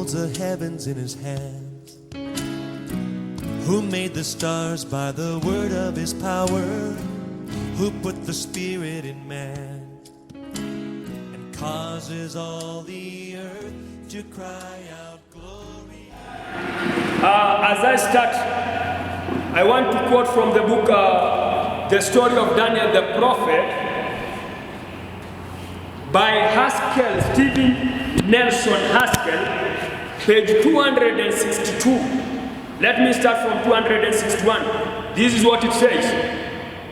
holds the heavens in his hands, who made the stars by the word of his power, who put the Spirit in man, and causes all the earth to cry out glory. As I start, I want to quote from the book, The Story of Daniel the Prophet, by Haskell, Stephen Nelson Haskell, page 262. Let me start from 261. This is what it says.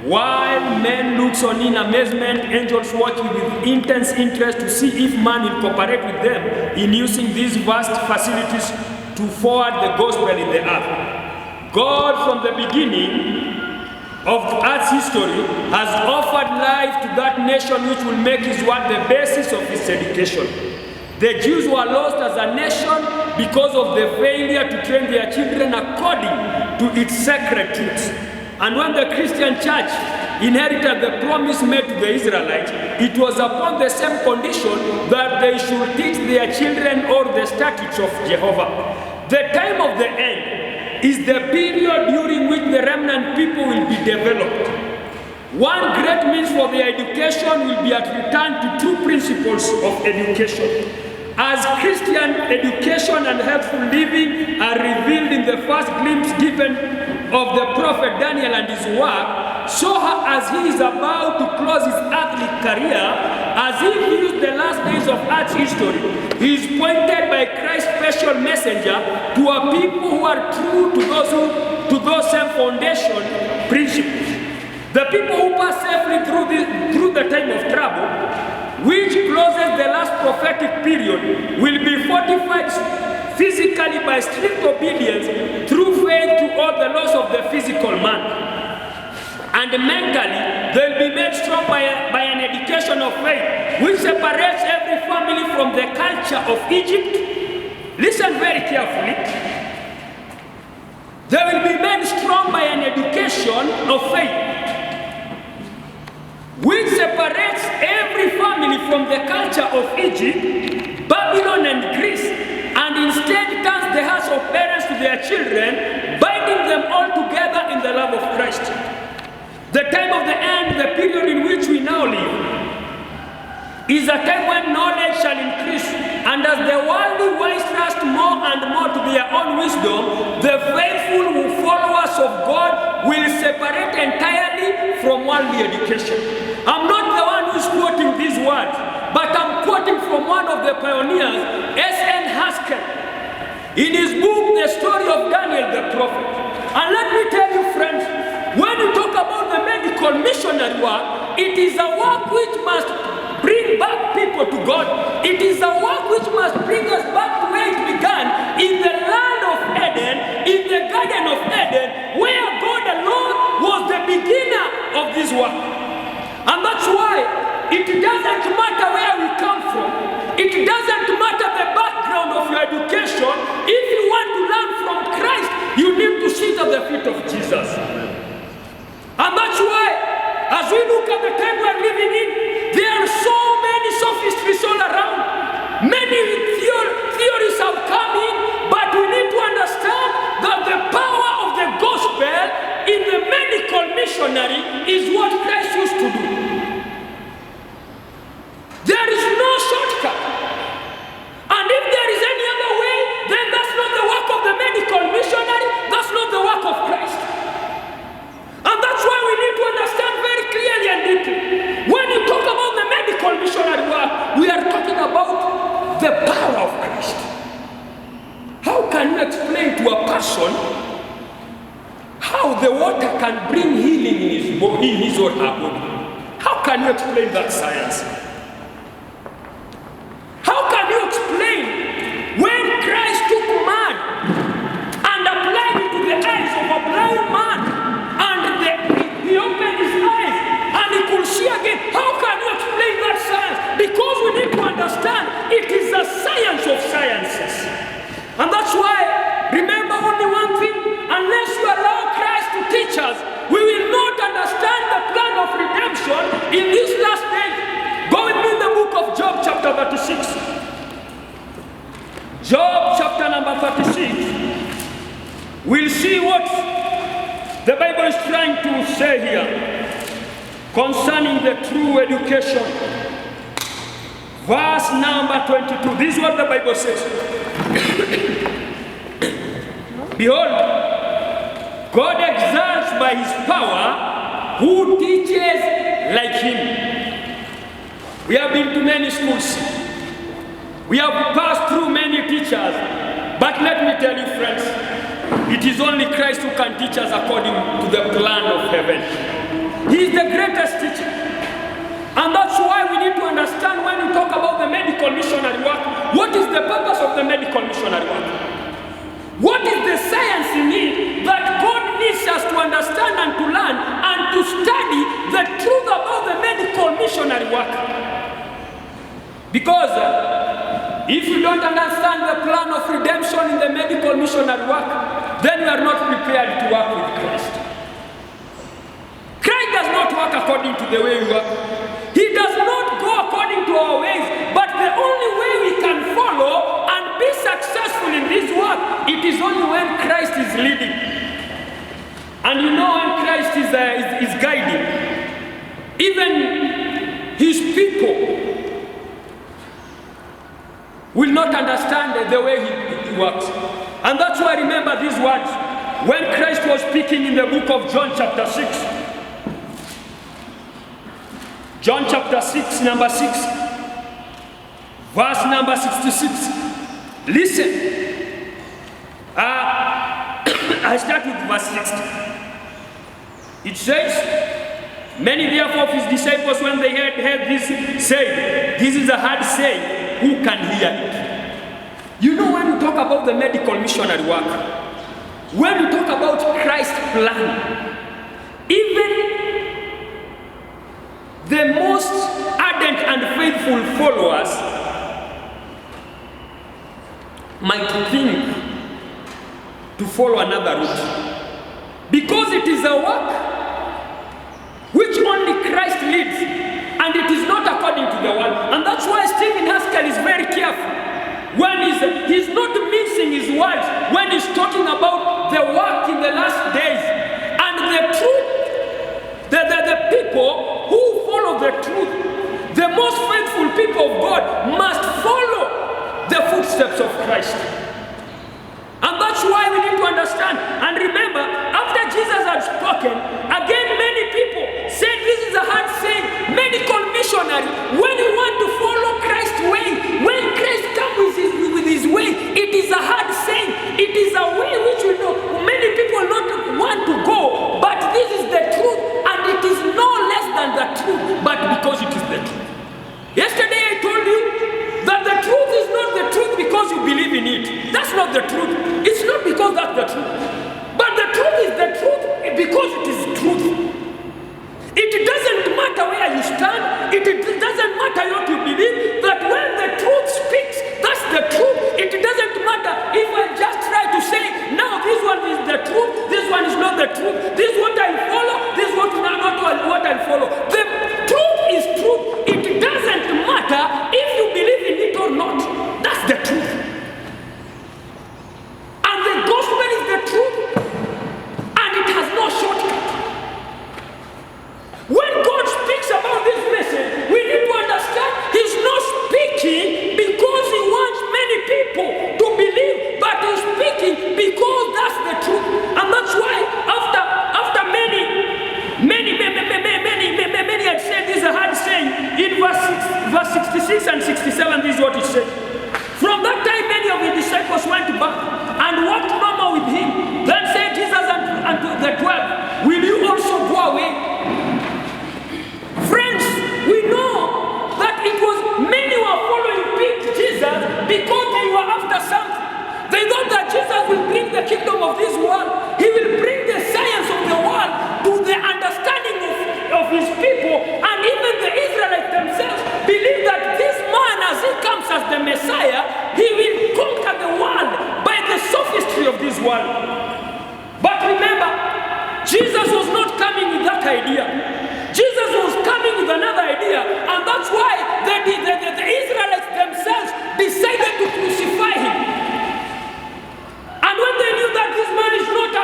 While men looks on in amazement, angels watch with intense interest to see if man will cooperate with them in using these vast facilities to forward the gospel in the earth. God, from the beginning of Earth's history, has offered life to that nation which will make his word the basis of its education. The Jews were lost as a nation because of the failure to train their children according to its sacred truths. And when the Christian church inherited the promise made to the Israelites, it was upon the same condition that they should teach their children all the statutes of Jehovah. The time of the end is the period during which the remnant people will be developed. One great means for their education will be at return to true principles of education. As Christian education and helpful living are revealed in the first glimpse given of the prophet Daniel and his work, so as he is about to close his earthly career, as he views the last days of Earth's history, he is pointed by Christ's special messenger to a people who are true to those same foundation principles. The people who pass safely through the time of trouble, which closes the last prophetic period, will be fortified physically by strict obedience through faith to all the laws of the physical man. And mentally, they'll be made strong by an education of faith, which separates every family from the culture of Egypt. Listen very carefully. They will be made strong by an education of faith, which separates every family from the culture of Egypt, Babylon, and Greece, and instead turns the hearts of parents to their children, binding them all together in the love of Christ. The time of the end, the period in which we now live, is a time when knowledge shall increase, and as the worldly wise trust more and more to their own wisdom, the faithful followers of God will separate entirely from worldly education. I'm not the one who's quoting these words, but I'm quoting from one of the pioneers, S.N. Haskell, in his book, The Story of Daniel the Prophet. And let me tell you, friends, when you talk about the medical missionary work, it is a work which must bring back people to God. It is a work which must bring us back to where it began, in the land of Eden, in the Garden of Eden, where God alone was the beginner of this work. And that's why it doesn't matter where we come from. It doesn't matter the background of your education. If you want to learn from Christ, you need to sit at the feet of Jesus. And that's why, as we look at the time we're living in, there are so many sophistries all around. Many theories have come in, but we need to understand that the power of the gospel in the medical missionary is what Christ used to do. There is no shortcut. And if there is any other way, then that's not the work of the medical missionary, that's not the work of Christ. And that's why we need to understand very clearly and deeply. When you talk about the medical missionary work, we are talking about the power of Christ. How can you explain to a person how the water can bring healing in his or her body? How can you explain that science? How can you explain when Christ took mud and applied it to the eyes of a blind man, and he opened his eyes and he could see again? How can you explain that science? Because we need to understand it is the science of sciences. And that's why, remember only one thing, unless we allow Christ to teach us, we will not understand the plan of redemption in this last day. Going see what the Bible is trying to say here concerning the true education. Verse number 22. This is what the Bible says. Behold, God exalts by his power who teaches like him. We have been to many schools. We have passed through many teachers. But let me tell you, friends, it is only Christ who can teach us according to the plan of heaven. He is the greatest teacher. And that's why we need to understand when we talk about the medical missionary work, what is the purpose of the medical missionary work? What is the science in it that God needs us to understand and to learn and to study the truth about the medical missionary work? Because if you don't understand the plan of redemption in the medical missionary work, then you are not prepared to work with Christ. Christ does not work according to the way we work. He does not go according to our ways, but the only way we can follow and be successful in this work, it is only when Christ is leading. And you know, when Christ is guiding, even his people will not understand the way he works. And that's why I remember these words when Christ was speaking in the book of John chapter 6. John chapter 6, number 6, verse number 66. Listen. I start with verse 60. It says, many therefore of his disciples, when they heard this, said, this is a hard saying, who can hear it? You know, when we talk about the medical missionary work, when we talk about Christ's plan, even the most ardent and faithful followers might think to follow another route, because it is a work which only Christ leads, and it is not according to the world. And that's why Stephen Haskell is very careful when he's not mincing his words when he's talking about the work in the last days and the truth. The people who follow the truth, the most faithful people of God, must follow the footsteps of Christ. And that's why we need to understand. And remember, after Jesus had spoken, again many people said this is a hard saying. Medical missionary, when you want to follow Christ's way, when Christ comes with his way, it is a hard saying. It is a way which you know many people not want to go, but this is the truth, and it is no less than the truth, but because it is the truth. Yesterday I told you that the truth is not the truth because you believe in it. That's not the truth. It's not because that's the truth. But the truth is the truth because it is truth. It doesn't matter where you stand. It doesn't matter what you believe. That when the truth speaks, that's the truth. It doesn't matter if I just try to say, now this one is the truth, this one is not the truth, this is what I follow, this is not what I follow. The truth is truth. It doesn't matter if you believe in it or not. That's the truth. And the gospel is the truth, and it has no shortcut. When God speaks about this message, we need to understand He's not speaking because He wants many people to believe, but He's speaking because that's the truth. And that's why after many had said this is a hard saying, in verse 66 and 67, this is what it said. From that time many of the disciples went back and walked no more with Him. Then said Jesus unto the 12, will you also go away? Friends, we know that it was many who were following Jesus because they were after something. They thought that Jesus will bring the kingdom of this world. He will bring the science of the world to the understanding of his people. And even the Israelites themselves believe that this man, as he comes as the Messiah, he will conquer the world by the sophistry of this world. But remember, Jesus was not coming with that idea. Jesus was coming with another idea, and that's why the Israelites themselves decided to crucify him. And when they knew that this man is not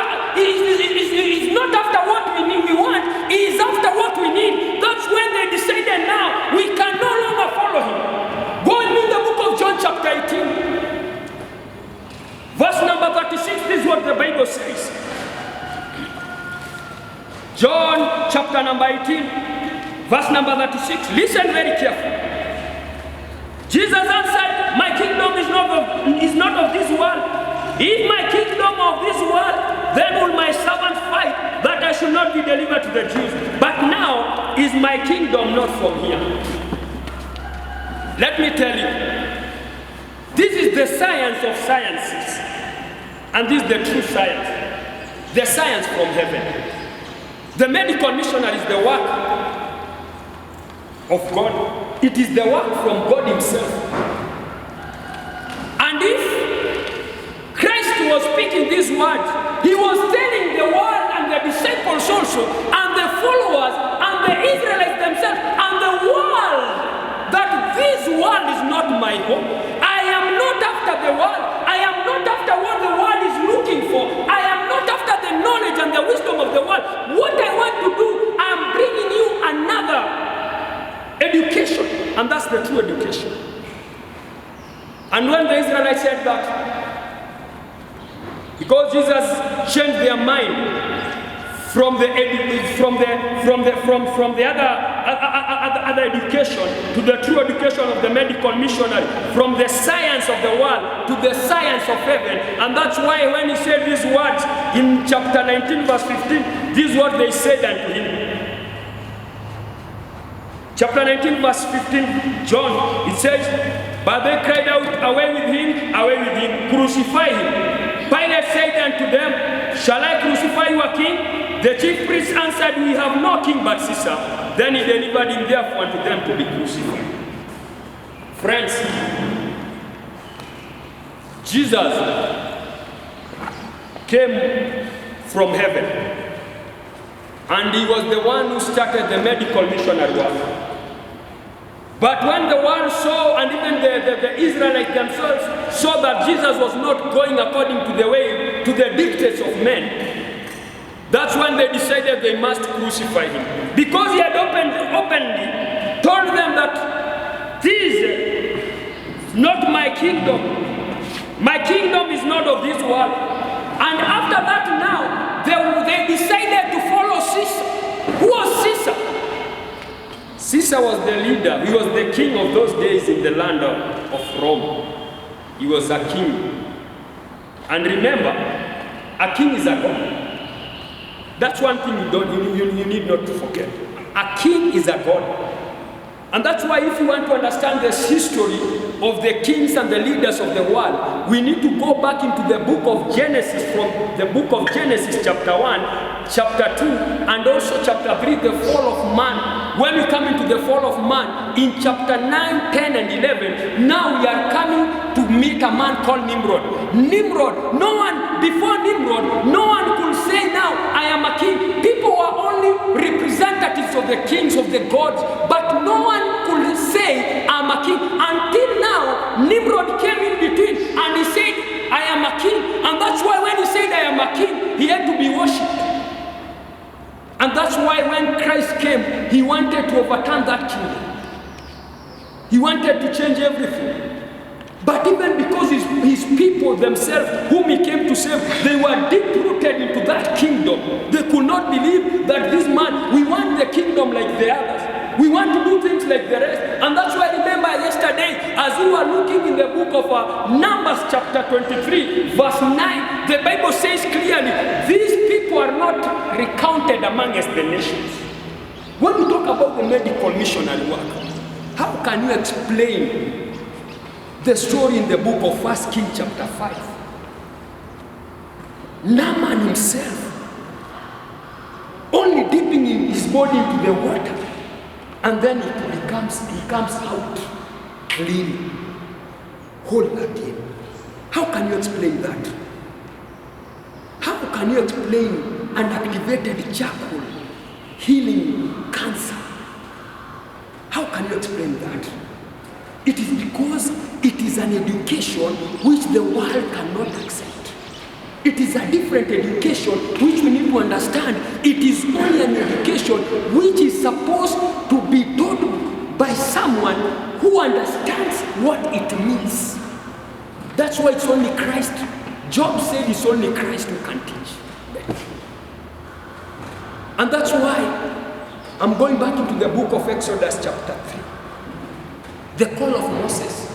18, verse number 36. Listen very carefully. Jesus answered, my kingdom is not of this world. If my kingdom of this world, then will my servants fight that I should not be delivered to the Jews. But now is my kingdom not from here. Let me tell you, this is the science of sciences. And this is the true science. The science from heaven. The medical missionary is the work of God. It is the work from God himself. And if Christ was speaking these words, he was telling the world and the disciples also, and the followers, and the Israelites themselves, and the world, that this world is not my home. I am not after the world. I am not after what the world is looking for. I am not after the knowledge and the wisdom of the world. What I want to do, I am bringing you another education, and that's the true education. And when the Israelites said that, because Jesus changed their mind from the other education to the true education of the medical missionary, from the science of the world to the science of heaven. And that's why when he said these words in chapter 19 verse 15, this is what they said unto him. Chapter 19 verse 15, John, it says, but they cried out, away with him, crucify him. Pilate said unto them, shall I crucify you a king? The chief priests answered, we have no king but Caesar. Then he delivered him therefore unto them to be crucified. Friends, Jesus came from heaven, and he was the one who started the medical missionary work. But when the world saw, and even the Israelites themselves saw that Jesus was not going according to the way, to the dictates of men, that's when they decided they must crucify him. Because he had openly told them that this is not my kingdom. My kingdom is not of this world. And after that now, they decided to follow Caesar. Who was Caesar? Caesar was the leader. He was the king of those days in the land of Rome. He was a king. And remember, a king is a god. That's one thing you need not to forget. A king is a god. And that's why if you want to understand the history of the kings and the leaders of the world, we need to go back into the book of Genesis, from the book of Genesis chapter 1, chapter 2, and also chapter 3, the fall of man. When we come into the fall of man, in chapter 9, 10, and 11, now we are coming to meet a man called Nimrod. Nimrod, before Nimrod, no one could say now, I am a king. People were only representatives of the kings, of the gods, but no one could say, I'm a king. Until now, Nimrod came in between and he said, I am a king. And that's why when he said, I am a king, he had to be worshipped. And that's why when Christ came, he wanted to overturn that kingdom. He wanted to change everything. But even because his people themselves, whom he came to save, they were deep-rooted into that kingdom. They could not believe that this man, we want the kingdom like the others. We want to do things like the rest. And that's why I remember yesterday, as we were looking in the book of Numbers chapter 23, verse 9, the Bible says clearly, these people are not recounted amongst the nations. When we talk about the medical missionary work, how can you explain the story in the book of 1 Kings chapter 5? Naaman himself, only dipping in his body into the water, and then he comes out clean, whole again. How can you explain that? How can you explain an activated charcoal healing cancer? How can you explain that? It is because it is an education which the world cannot accept. It is a different education which we need to understand. It is only an education which is supposed to be taught by someone who understands what it means. That's why it's only Christ. Job said it's only Christ who can teach. And that's why I'm going back into the book of Exodus chapter 3. The call of Moses.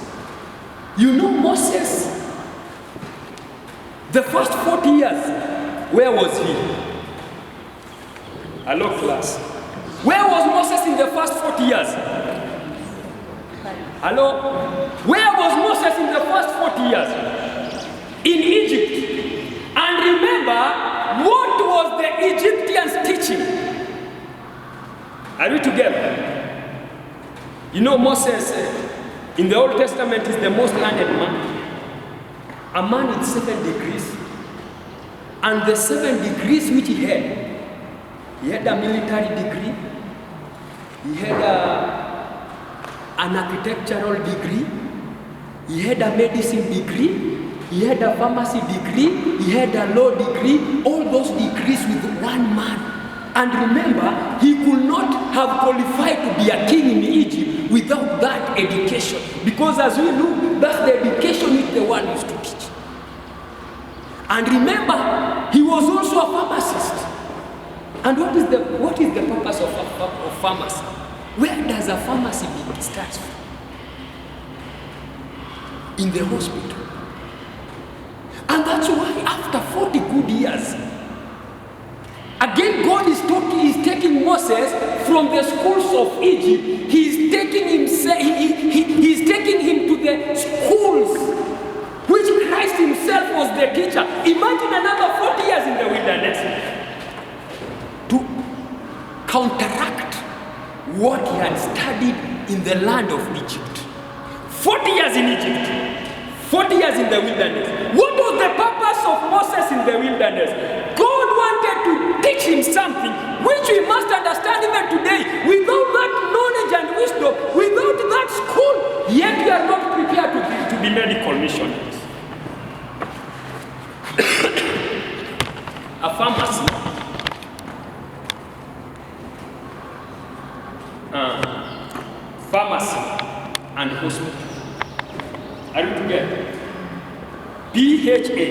You know Moses, the first 40 years, where was he? Hello class. Where was Moses in the first 40 years? Hello? Where was Moses in the first 40 years? In Egypt. And remember, what was the Egyptians teaching? Are we together? You know Moses in the Old Testament is the most learned man. A man with 7 degrees. And the 7 degrees which he had a military degree, he had an architectural degree, he had a medicine degree, he had a pharmacy degree, he had a law degree, all those degrees with one man. And remember, he could not have qualified to be a king in Egypt without that education. Because as we know, that's the education which the world used to teach. And remember, he was also a pharmacist. And what is the purpose of pharmacy? Where does a pharmacy start from? In the hospital. And that's why after 40 good years, again God is taking Moses from the schools of Egypt. He's taking him to the schools which Christ himself was the teacher. Imagine another 40 years in the wilderness to counteract what he had studied in the land of Egypt. 40 years in Egypt, 40 years in the wilderness. What was the purpose of Moses in the wilderness? God wanted to teach him something which we must understand even today. Without that knowledge and wisdom, without that school, yet we are not prepared to be medical missionaries. A pharmacy, pharmacy and hospital. Are you together? PHA.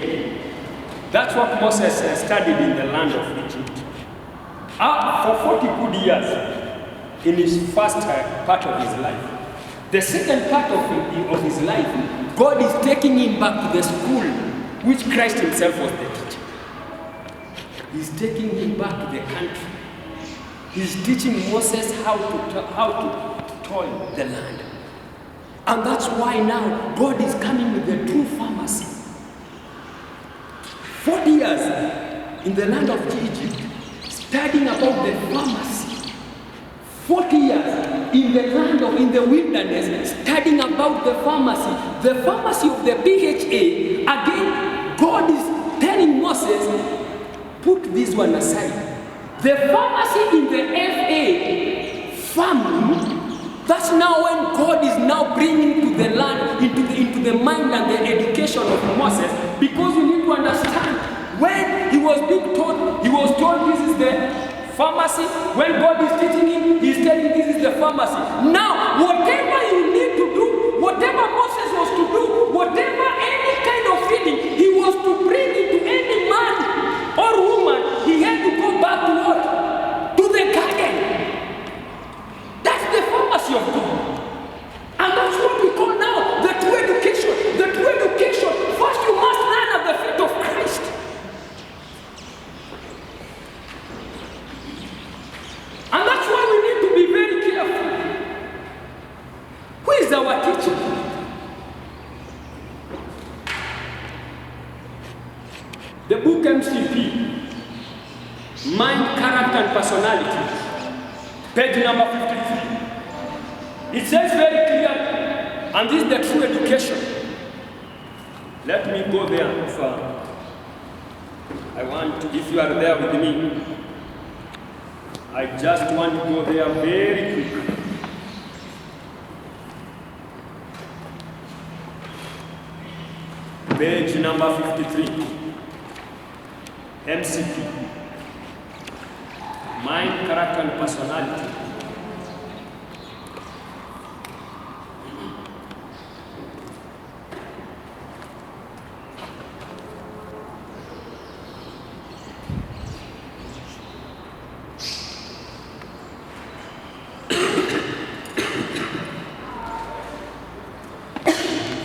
That's what Moses studied in the land of Egypt. For 40 good years in his first part of his life. The second part of his life, God is taking him back to the school which Christ himself was the teacher. He's taking him back to the country. He's teaching Moses how to toil the land. And that's why now God is coming with the true pharmacy. 40 years in the land of Egypt, studying about the pharmacy. 40 years in the wilderness, studying about the pharmacy. The pharmacy of the PHA, again, God is telling Moses, put this one aside. The pharmacy in the FA, farming, that's now when God is now bringing to the land, into the mind and the education of Moses, because you need to understand, when he was told this is the pharmacy. When God is teaching him, he's telling this is the pharmacy. Now, whatever you need to do, whatever Moses was to do, whatever any kind of feeding he was to bring into any man or woman, he had to go back to what? To the garden. That's the pharmacy of God. And that's what we call now the true education. The true education. First you must learn at the feet of Christ. And that's why we need to be very careful. Who is our teacher? The book MCP, Mind, Character and Personality, page number 53. It says very clearly, and this is the true education. Let me go there far. I want, if you are there with me, I just want to go there very quick. Page number 53. MCP. Mind, Character and Personality.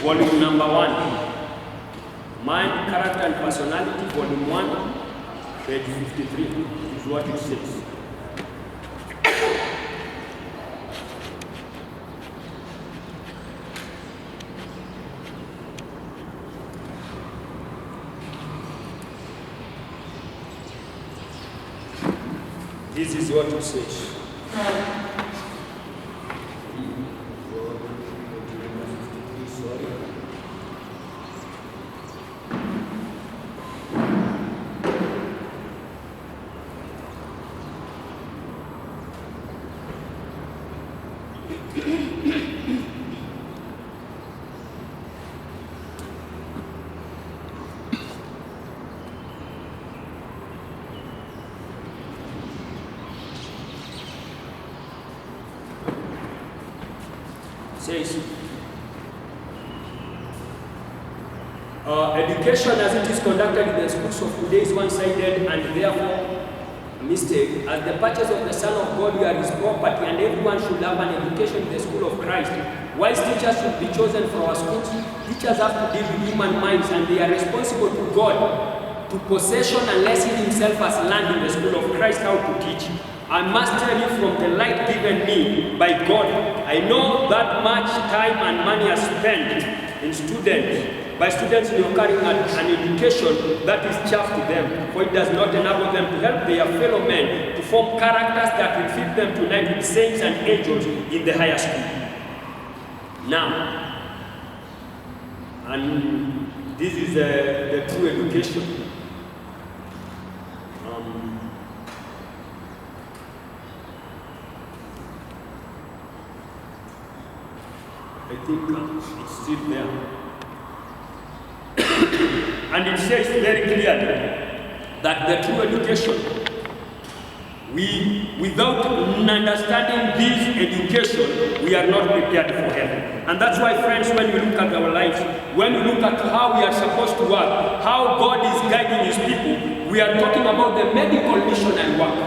volume number 1. Mind, Character and Personality, volume 1, page 53, is what it says. This is what it says. Says, education as it is conducted in the schools of today is one-sided and therefore a mistake. As the purchase of the Son of God, you are his property, and everyone should have an education in the school of Christ. Whilst teachers should be chosen for our schools, teachers have to deal with human minds, and they are responsible to God, to possession, unless he himself has learned in the school of Christ how to teach. I must tell you from the light given me by God, I know that much time and money are spent by students in carrying an education that is chaff to them, for it does not enable them to help their fellow men to form characters that will fit them to unite with saints and angels in the higher school. Now, and this is the true education. I think it's still there. And it says very clearly that the true education, without understanding this education, we are not prepared for heaven. And that's why, friends, when we look at our lives, when we look at how we are supposed to work, how God is guiding his people, we are talking about the medical missionary work.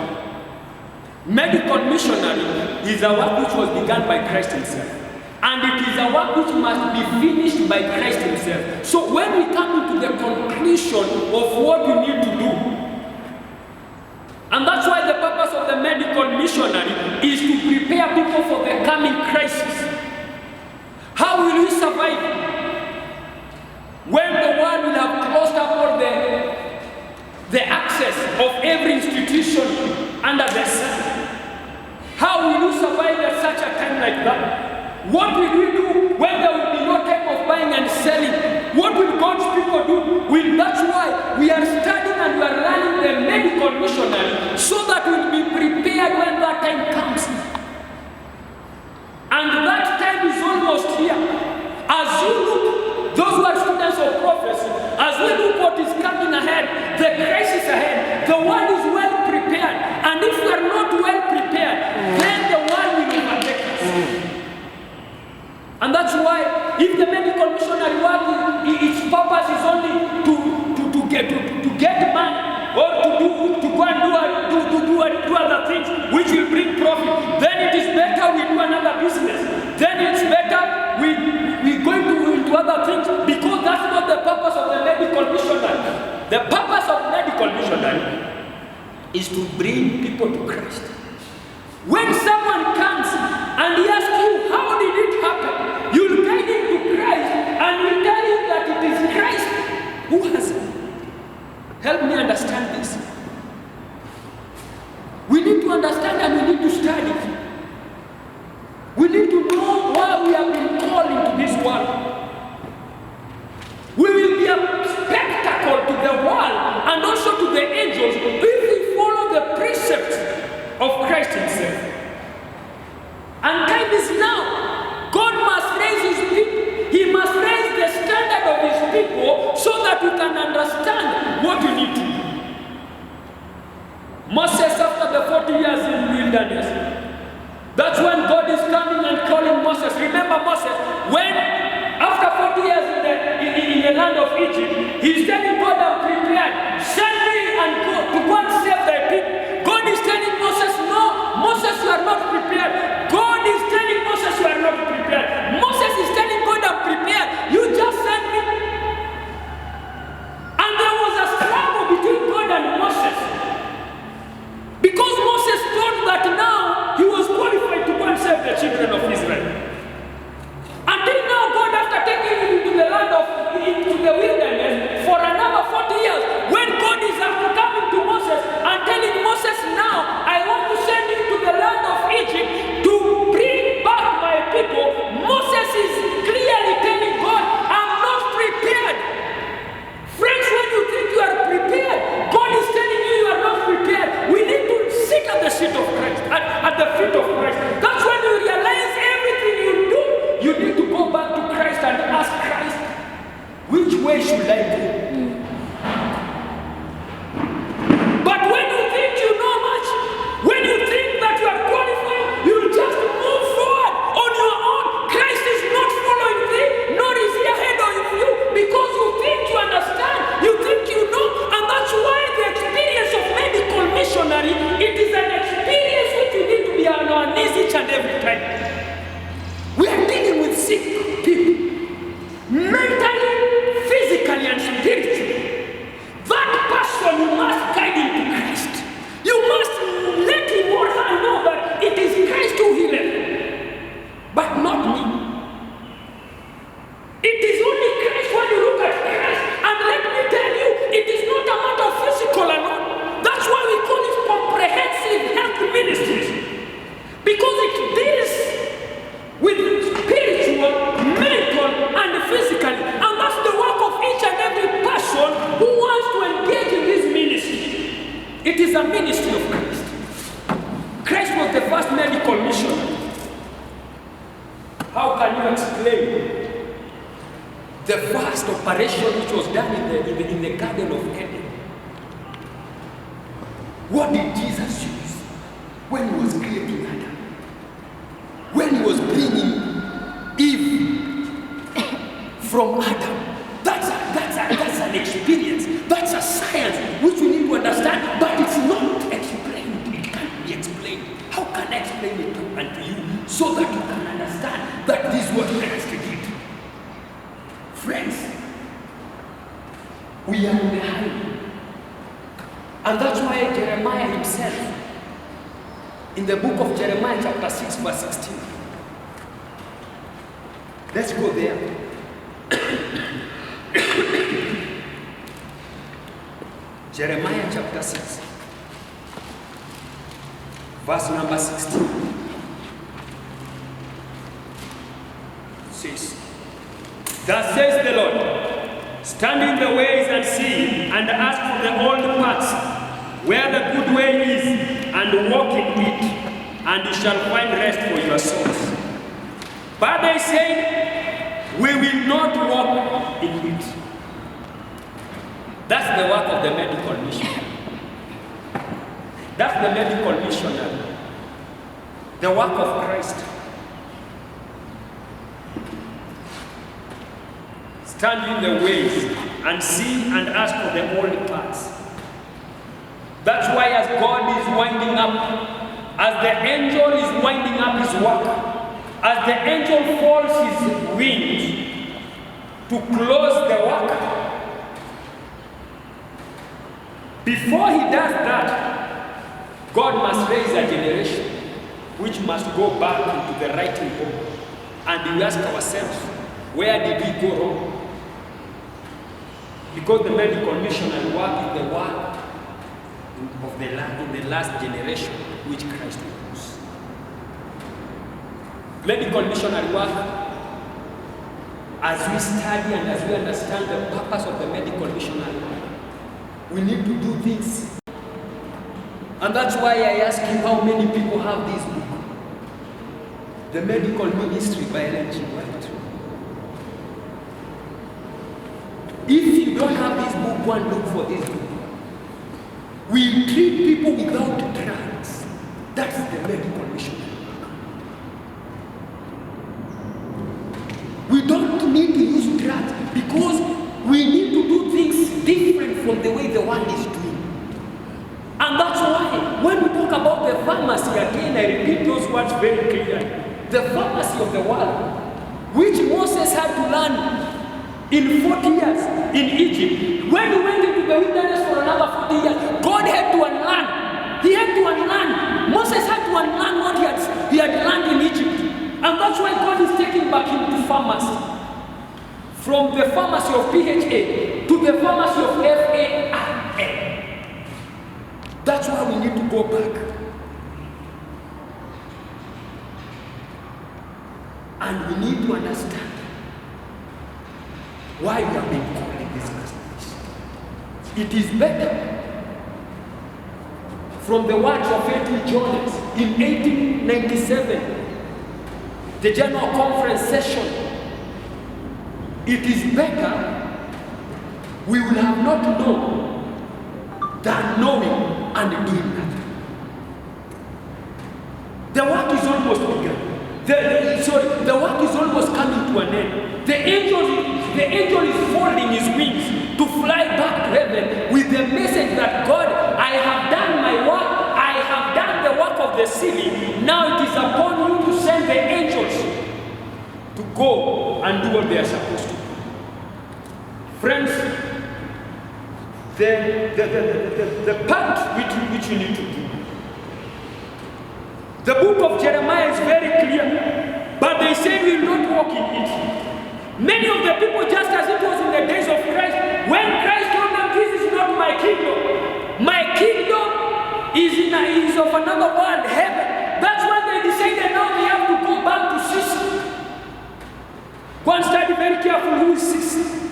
Medical missionary is a work which was begun by Christ himself. And it is a work which must be finished by Christ himself. So when we come into the conclusion of what we need to do, and that's why the purpose of the medical missionary is to prepare people for the coming crisis. How will we survive when the world will have closed up all the access of every institution under the sun? How will you survive at such a time like that? What will we do when there will be no time of buying and selling? What will God's people do? That's why we are studying and we are learning the medical missionary, so that we will be prepared when that time comes. And that time is almost here. As you look, those who are students of prophecy, as we look what is coming ahead, the crisis ahead, the world is well prepared. And if we are not well prepared, then the world will overtake us. And that's why, if the medical missionary work, its purpose is only to get money, or to go and do other things which will bring profit, then it is better we do another business. Then it's better we go into other things, because that's not the purpose of the medical missionary. The purpose of medical missionary is to bring people to Christ. When someone comes and he asks you, how did it happen? You'll guide him to Christ, and will tell him that it is Christ who has helped me understand this. We need to understand, and we need to study. We need to know why we have been called into this world. We will be a spectacle to the world and also to the angels if we follow the precepts of Christ himself. And time is now. God must raise his people. He must raise the standard of his people so that we can understand what we need to do. Moses, after the 40 years in the wilderness, that's when God is coming and calling Moses. Remember Moses, when after 40 years in the land of Egypt, he's telling God, I'm prepared. Send me and go and save thy people. God is telling Moses, no, Moses, you are not prepared. God is telling Moses, you are not prepared. Moses is telling God, I'm prepared. You way should I go? But when you think you know much, when you think that you are qualified, you will just move forward on your own. Christ is not following thee, nor is he ahead of you, because you think you understand, you think you know, and that's why the experience of medical missionary, it is an experience which we need to be on our knees each and every time. We are dealing with sick people, mentally, physically, and spiritually. That person, you must guide him to Christ. You must let him or her know that it is Christ who healeth, but not me. It is only Christ when you look at Christ. And let me tell you, it is not a matter of physical alone. That's why we call it comprehensive health ministries. Because it deals with spiritual, mental, and physical. And that's the work of each and every person who wants to engage in this ministry. It is a ministry of Christ. Christ was the first medical missionary. How can you explain the first operation which was done in the Garden of Eden? What did Jesus use when he was creating Adam? When he was bringing Eve from Adam? That's an experience. That's a science which we need to understand, but it's not explained. It can't be explained. How can I explain it unto you so that you can understand that this is what Christ did? Friends, we are on the highway. And that's why Jeremiah himself, in the book of Jeremiah chapter 6 verse 16. Let's go there. Jeremiah chapter 6 verse number 16 says, "Thus says the Lord, stand in the ways and see, and ask for the old paths, where the good way is, and walk in it, and you shall find rest for your souls. But they say, we will not walk in it." That's the work of the medical missionary. That's the medical missionary. The work of Christ. Stand in the ways and see and ask for the old paths. That's why as God is winding up, as the angel is winding up his work, as the angel folds his wings to close the work, before he does that, God must raise a generation which must go back into the writing book. And we ask ourselves, where did we go wrong? Because the medical missionary work is the work of in the last generation which Christ was. Medical missionary work, as we study and as we understand the purpose of the medical missionary work, we need to do things. And that's why I ask you, how many people have this book? The Medical Ministry by Ellen G. White. If you don't have this book, go and look for this book. We treat people without drugs. That's the medical missionary work. We don't need to use drugs because we need to do things different from the way the world is doing. And that's why when we talk about the pharmacy, again I repeat those words very clearly. The pharmacy of the world, which Moses had to learn in 40 years in Egypt. When he went into the wilderness for another 40 years, God had to unlearn. He had to unlearn. Moses had to unlearn what he had learned in Egypt. And that's why God is taking back into pharmacy. From the pharmacy of PHA to the pharmacy of FARN. That's why we need to go back. And we need to understand why we have been calling this message. It is better. From the words of A.T. Jones in 1897, the General Conference session, it is better we will have not known than knowing and doing that. The work is almost begun. The work is almost coming to an end. The angel is folding his wings to fly back to heaven with the message that God, I have done my work, I have done the work of the city. Now it is upon you to send the angels to go and do what they are supposed to do. Friends, the part which you need to do. The book of Jeremiah is very clear, but they say we will not walk in it. Many of the people, just as it was in the days of Christ, when Christ told them, this is not my kingdom. My kingdom is of another world, heaven. That's when they decided now they have to go back to Sicily. Go and study very carefully who is Sicily.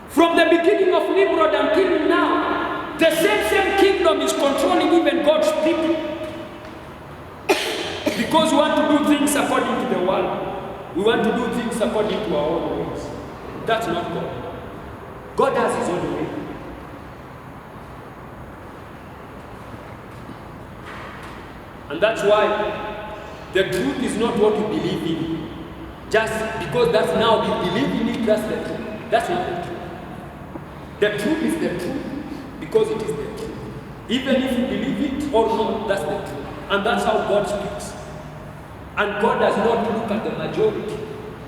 From the beginning of Nimrod until now, the same kingdom is controlling even God's people. Because we want to do things according to the world. We want to do things according to our own ways. That's not God. God has his own way. And that's why the truth is not what you believe in. Just because that's now we believe in it, that's the truth. That's not the truth. The truth is the truth because it is the truth. Even if you believe it or not, that's the truth. And that's how God speaks. And God does not look at the majority.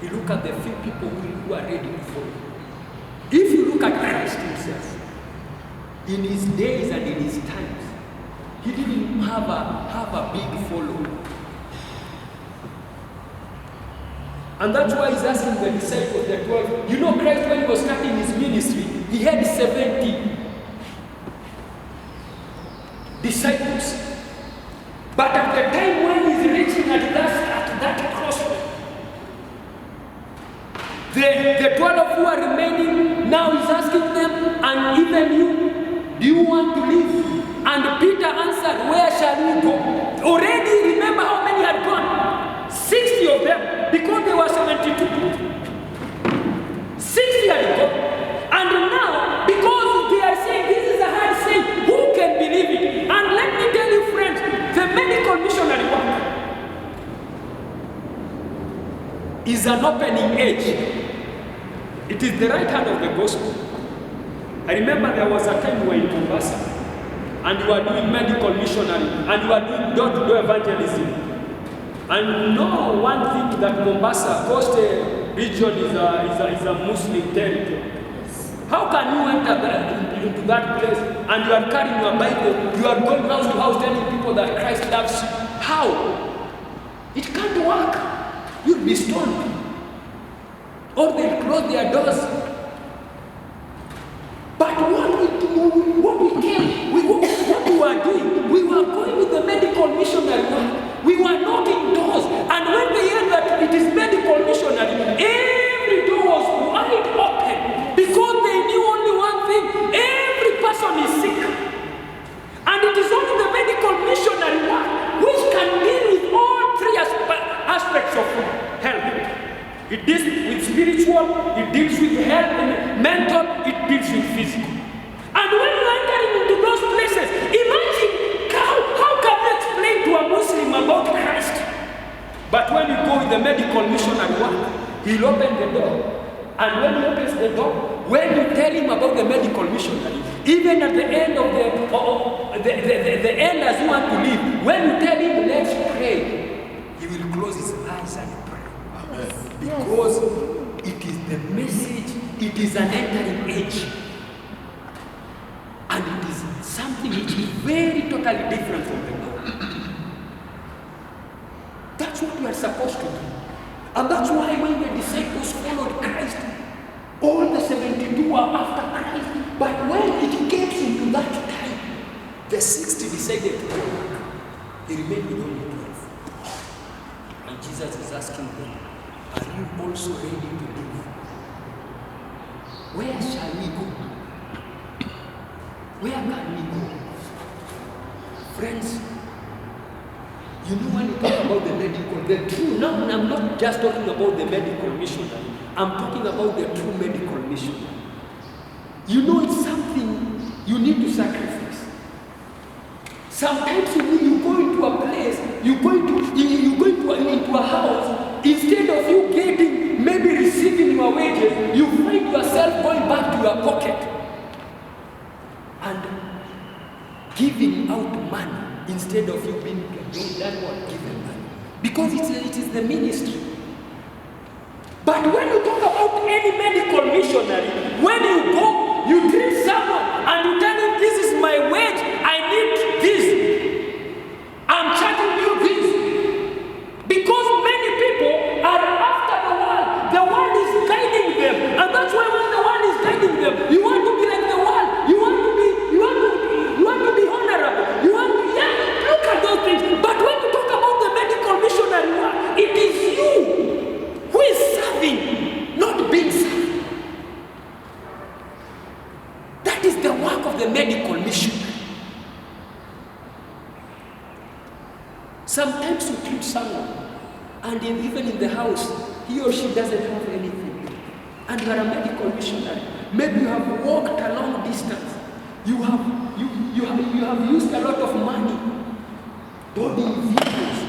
He looks at the few people who are ready to follow. If you look at Christ himself, in his days and in his times, he didn't have a big following. And that's why he's asking the disciples, the 12. You know, Christ, when he was starting his ministry, he had 70 disciples. But at the time when he's reaching at that crossroad, the 12 who are remaining, now he's asking them, and even you, do you want to leave? And Peter answered, where shall we go? Already, remember how many had gone? 60 of them, because there were 72. 60 had gone. And now, because they are saying this is a hard saying, who can believe it? And let me tell you, friends, the medical missionary work is an opening edge. It is the right hand of the gospel. I remember there was a time we were in Mombasa and we were doing medical missionary and we were doing door-to-door evangelism. And no one thing that Mombasa, Coast region is a Muslim territory. How can you enter into that place and you are carrying your Bible, you are going house to house telling people that Christ loves you? How? It can't work. You'll be stoned. Or they'll close their doors. But what we were doing, we were going with the medical missionary work. We were knocking doors. And when they heard that it is medical missionary, every door was wide open. Because they knew only one thing, every person is sick. And it is only the medical missionary work which can deal with all three aspects of health. It deals with spiritual, it deals with health and mental, it deals with physical. And when you are entering into those places, imagine how can you explain to a Muslim about Christ? But when you go with the medical missionary work, he'll open the door. And when he opens the door, when you tell him about the medical missionary, even at the end of the end as you want to leave, when you tell him, let's pray, he will close his eyes and pray. Amen. Because it is the message, it is an entering age. And it is something which is very totally different from the world. That's what we are supposed to do. And that's why when the disciples followed Christ, all the 72 were after Christ. But when it came into that time, the 60 decided to go back. They remained with only 12. And Jesus is asking them, are you also ready to live? Where shall we go? Where can we go? Friends, you know when you talk about the medical, the true, no, I'm not just talking about the medical missionary. I'm talking about the true medical missionary. You know it's something you need to sacrifice. Sometimes you go into a place, you go into a house, instead of you getting, maybe receiving your wages, you find yourself going back to your pocket and giving out money instead of you being done what? Given money. Because it is the ministry. But when you talk about any medical missionary, when you go, you treat someone and you tell him, this is my wage, I need this, I'm charging you this. Because many people are after the world is guiding them. And that's why when the world is guiding them, you want to be like the world. You want to be honorable. You want to, look at those things. But when you talk about the medical missionary work, it is you who is serving, not being served. That is the work of the medical missionary. Sometimes you treat someone, and even in the house, he or she doesn't have anything. And you are a medical missionary. Maybe you have walked a long distance. You have used a lot of money boarding vehicles.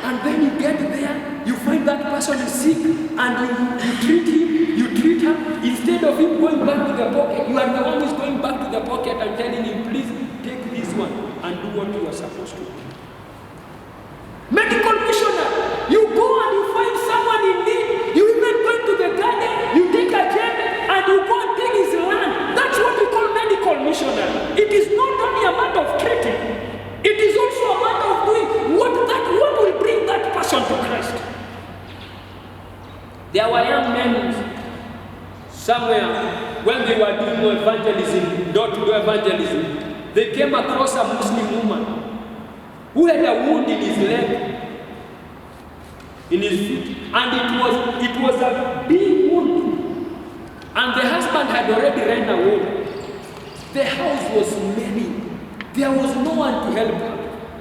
And then you get there, you find that person is sick, and you treat him, you treat her. Instead of him going back to the pocket, you are the one who is going back to the pocket and telling him, please take this one and do what you are supposed to do. Medical missionary, you go and you find someone in need. You even go into the garden, you take a gem and you go and take his land. That's what we call medical missionary. It is not only a matter of treating, it is also a matter of doing what will bring that person to Christ. There were young men somewhere when they were doing evangelism, door-to-door evangelism, they came across a Muslim woman who had a wound in his leg, in his feet, and it was a big wound, and the husband had already ran away. The house was merry. There was no one to help her.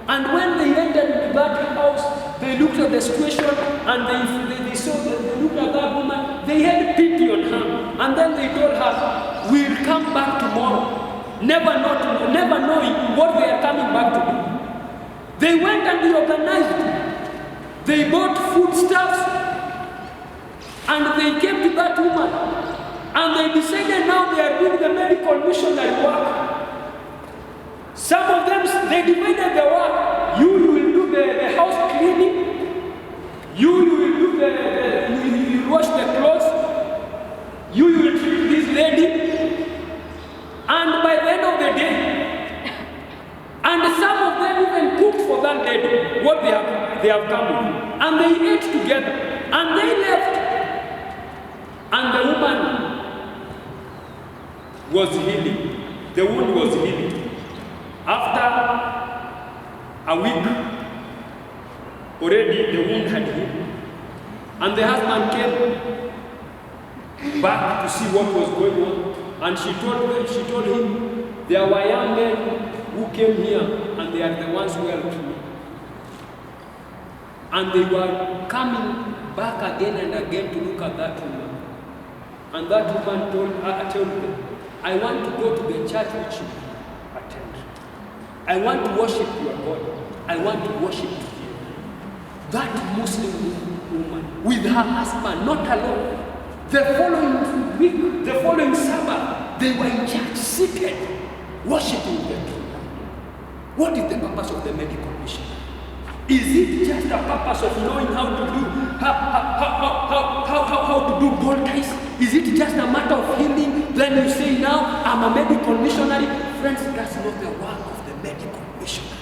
And when they entered that house, they looked at the situation and they looked at that woman. They had pity on her, and then they told her, "We'll come back tomorrow," never knowing what they are coming back to do. They went and they organized. They bought foodstuffs and they came to that woman, and they decided now they are doing the medical missionary work. Some of them, they divided the work. You will do the house cleaning. You will do you will wash the clothes. You will treat this lady. And by the end of the day, and some of them even cooked for that lady what they have come with. And they ate together. And they left. And the woman was healing. The wound was healing. After a week, already the wound had healed. And the husband came back to see what was going on. And she told him, there were young men who came here, and they are the ones who helped me. And they were coming back again and again to look at that woman. And that woman told them, I want to go to the church which you attend. I want to worship your God. I want to worship you. That Muslim woman, with her husband, not alone. The following week, the following Sabbath, they were in church, seated, worshiping the Lord. What is the purpose of the medical mission? Is it just a purpose of knowing how to do ball ties? Is it just a matter of healing? Then you say, now I'm a medical missionary. Friends, that's not the work of the medical missionary.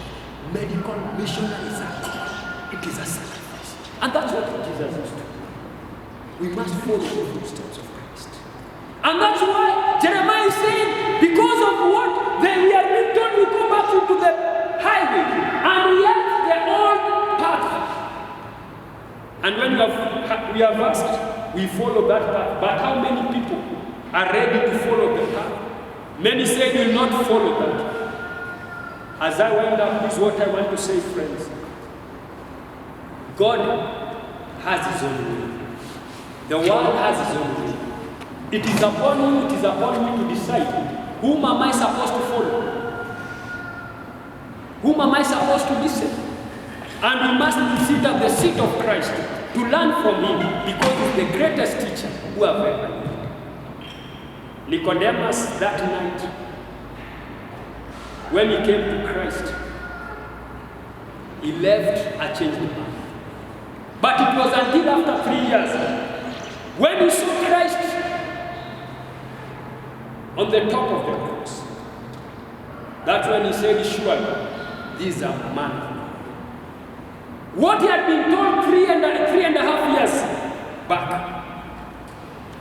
Medical missionary is a call. It is a sacrifice. And that's what Jesus used to do. We must follow the footsteps of Christ. And that's why Jeremiah is saying, because of what we are being told, we go back into the highway and we have the old path. And when we have asked, we follow that path. But how many people are ready to follow the path? Many say they will not follow that. As I wind up, this is what I want to say, friends. God has his own way. The world has its own way. It is upon you, it is upon me to decide, whom am I supposed to follow? Whom am I supposed to listen? And we must sit at the seat of Christ to learn from him, because he's the greatest teacher who have ever lived. Nicodemus that night, when he came to Christ, he left a changed man. But it was until after 3 years, when he saw Christ on the top of the cross, that's when he said, surely, these are man. What he had been told three and a half years back.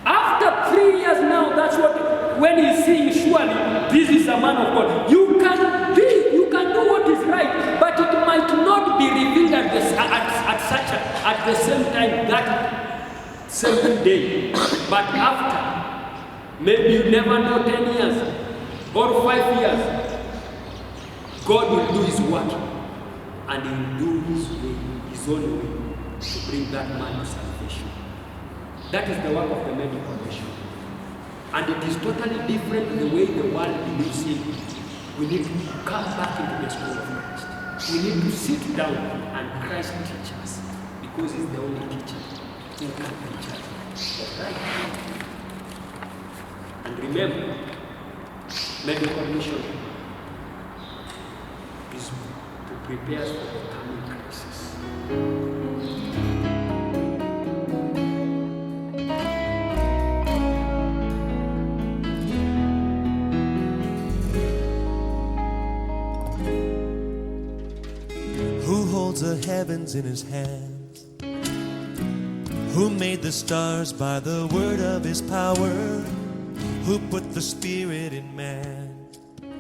After 3 years now, that's what, when he sees, surely, this is a man of God. You can do what is right, but it might not be revealed at the same time, that same day. But after, maybe you never know, 10 years or 5 years, God will do his work, and he will do his way, his own way, to bring that man to salvation. That is the work of the medical commission. And it is totally different the way the world believes in. We need to come back into the school of Christ. We need to sit down and Christ teach us, because he's the only teacher who can teach us the right thing. And remember, medical mission is to prepare us for the coming crisis. Who holds the heavens in his hands? Who made the stars by the word of his power? Who put the spirit in man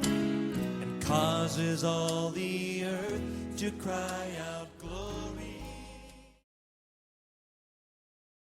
and causes all the earth to cry out glory?